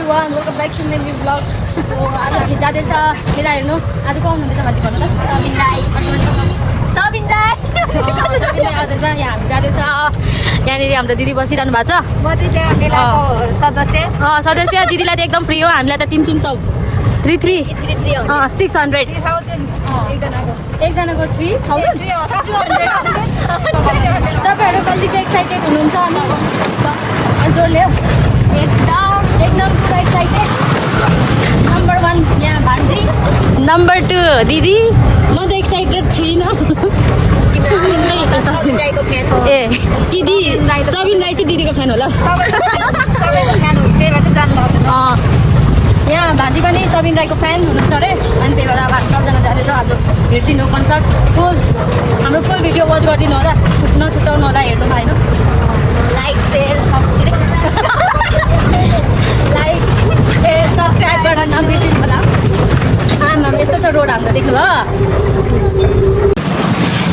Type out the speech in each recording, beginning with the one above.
everyone, welcome back to my new vlog. So आज हामी जाँदैछ मेला हेर्नु। आज को आउनुहुँदैछ भन्नु भन्नु त? सबिन राई आउँदैछ। यहाँ हामी जाँदैछ। यहाँनिर हाम्रो दिदी बसिरहनु भएको छ। म चाहिँ त्यहाँ मेलाको सदस्य दिदीलाई त एकदम फ्री हो। हामीलाई त 300 3 600 एकजनाको 3000 तपाईँहरू कतिको एक्साइटेड हुनुहुन्छ अनि जोडले हो एकदम पुरा एक्साइटेड। नम्बर 1 यहाँ भान्जी, नम्बर 2 दिदी। म त एक्साइटेड छुइनँ। ए दिदी सबिन राई चाहिँ दिदीको फ्यान होला। यहाँ भान्जी पनि सबिन राईको फ्यान हुनुहुन्छ अरे अनि त्यही भएर अब हामी सबजना जाँदैछ आज हेरिदिनु कन्सर्ट फुल। हाम्रो फुल भिडियो वाच गरिदिनु होला, नछुटाउनु होला हेर्नुमा होइन। लाइक सेयर सब्सक्राइब गर्न नबिर्सिनु होला। आमा यस्तो छ रोड हाम्रो देख्नु ल।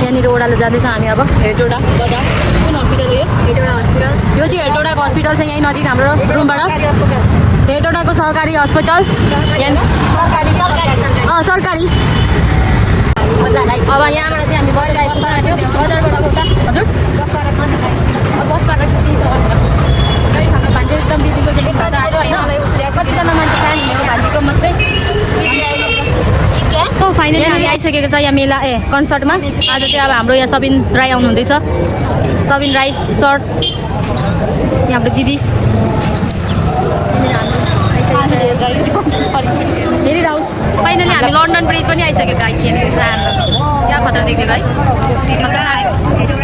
यहाँनिर ओडाले जाँदैछ हामी अब हेटौडा बजार। कुन हस्पिटल हो यो? हेटौडा हस्पिटल। यो चाहिँ हेटौडाको हस्पिटल छ यहीँ नजिक हाम्रो रुमबाट। हेटौडाको सरकारी हस्पिटल सरकारी। अब यहाँबाट चाहिँ हामी बजार आइपुग्न आँट्यो। बजारबाट उता हजुर बसबाट हाम्रो भान्जी एकदम दिदीको देखिन्छ आज होइन। कतिजना मान्छे फ्यान हुने हो भान्जीको मात्रै। फाइनली हामी आइसकेको छ यहाँ मेला कन्सर्टमा। आज चाहिँ अब हाम्रो यहाँ सबिन राई आउनुहुँदैछ। सबिन राई सर यहाँ हाम्रो दिदी हेरिरहोस्। फाइनली हामी लन्डन ब्रिज पनि आइसकेको गाइस। क्या खतरा देख्यो है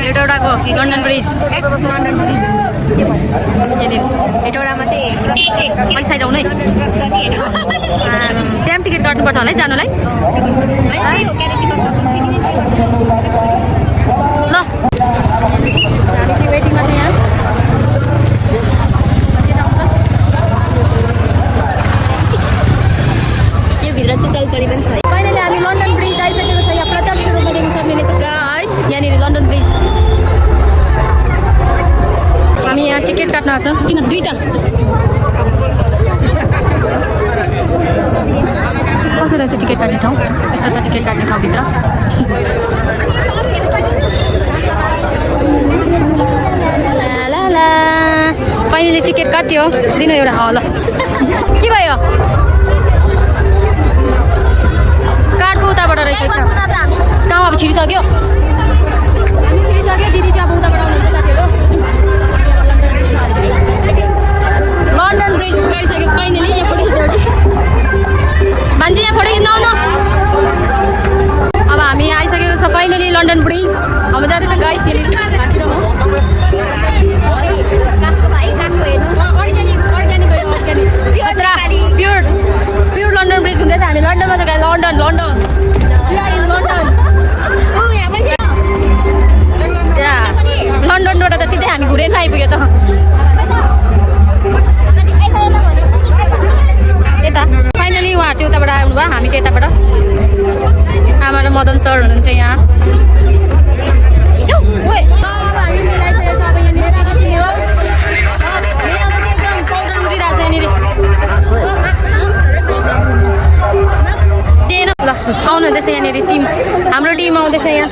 हेटौडाको लन्डन ब्रिज। साइड आउनै त्यहाँ टिकट काट्नुपर्छ होला है जानुलाई। ल हामी चाहिँ वेटिङमा छ यहाँ। फाइनली हामी लन्डन ब्रिज आइसकेको छ। यहाँ प्रत्यक्ष रूपमा देख्न सक्नुहुनेछ गाइस यहाँनिर लन्डन ब्रिज। हामी यहाँ टिकट काट्न आउँछौँ। किन दुईवटा कसो रहेछ टिकट काट्ने ठाउँ? यस्तो छ टिकट काट्ने ठाउँभित्र। फाइनली टिकट काट्यो दिनु एउटा। ल के भयो कार्डको उताबाट रहेछ कहाँ अब छिरिसक्यो। हामी छिरिसक्यो। दिदी चाहिँ अब उताबाट आउनुहुन्छ साथीहरू। लन्डन ब्रिज चढिसक्यो फाइनली। यहाँ फोटो खिच्यो कि भान्जी यहाँ फोटो खिच्न आउनु। अब हामी आइसकेको छ फाइनली लन्डन ब्रिज। अब जाँदैछ गाइस यहाँनिर भान्जी र म। प्योर लन्डन ब्रिज घुम्दैछ हामी। लन्डनमा छ गाइस। लन्डन लन्डन लन्डनबाट त सिधै हामी घुरेर आइपुग्यो त। यता फाइनली उहाँहरू चाहिँ उताबाट आउनुभयो, हामी चाहिँ यताबाट। आमा र मदन सर हुनुहुन्छ यहाँ। हामी मिलाइसकेको छ। अब यहाँनिर एकदम पाउडर उठिरहेको छ यहाँनिर। ल आउनुहुँदैछ यहाँनिर टिम। हाम्रो टिम आउँदैछ यहाँ।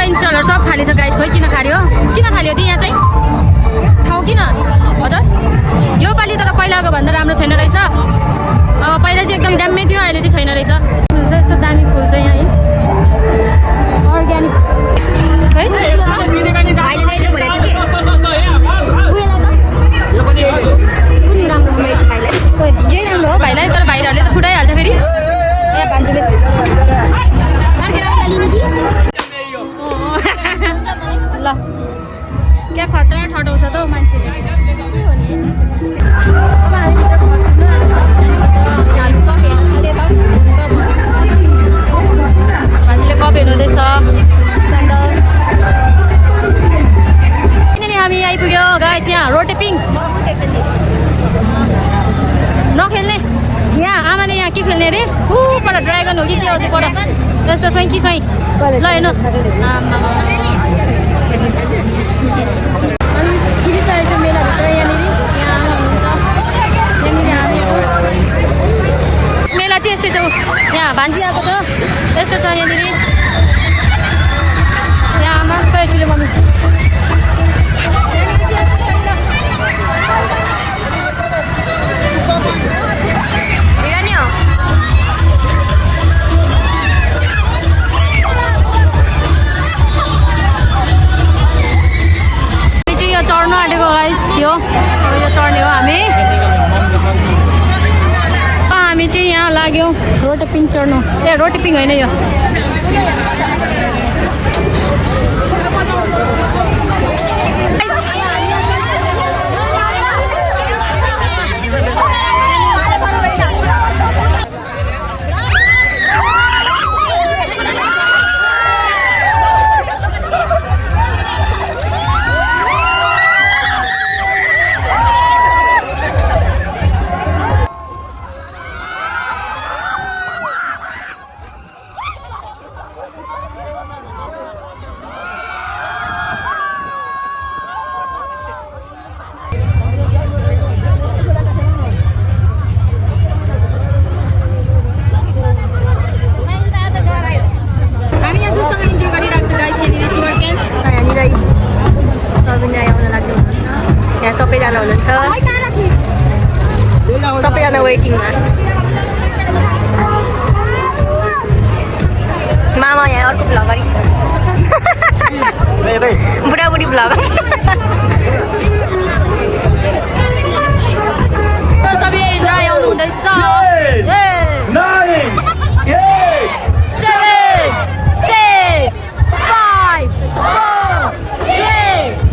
इन्स्टलर सब खाली छ गाइस। खोइ किन खाली हो? किन खाली हो त यहाँ चाहिँ ठाउँ किन? हजुर यो पालि तर पहिलाको भन्दा राम्रो छैन रहेछ। अब पहिला चाहिँ एकदम ड्याम्मै थियो, अहिले चाहिँ छैन रहेछ। यस्तो दामी फुल छ यहाँ अर्ग्यानिक है। यही राम्रो हो भाइलाई, तर भाइहरूले त फुटाइहाल्छ फेरि। भान्जीले ल क्या खतरा ठटाउँछ त मान्छेले। अब हामी भित्र भान्जीले कप हेर्नुहुँदैछ। किनभने हामी आइपुग्यो गाइस यहाँ रोटेपिङ। नखेल्ने यहाँ आमाले यहाँ के खेल्ने अरे? पर ड्रागन हो कि के हो त्यो? पर यस्तो स्वैँ कि स्वैँ। ल हेर्नु भान्जी आएको छ यस्तो छ यहाँनिर यहाँ आमा ठुलो मम्मी यो चढ्नु आँटेको गाइस यो चढ्ने हो हामी चाहिँ यहाँ लाग्यौँ रोटेपिङ चढ्नु रोटेपिङ होइन यो सबैजना हुनुहुन्छ सबैजना वेटिङमा मामा यहाँ अर्को भ्लगर बुढाबुढी भ्लगर सबै राई आउनु हुँदैछ 9 8 7 6 5 4 3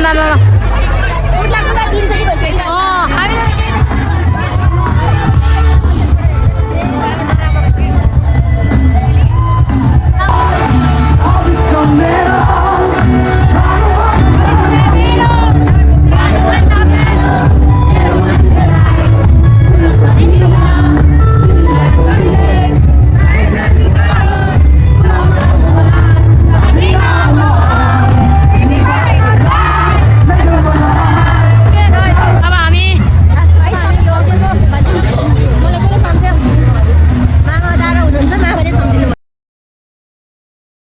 ल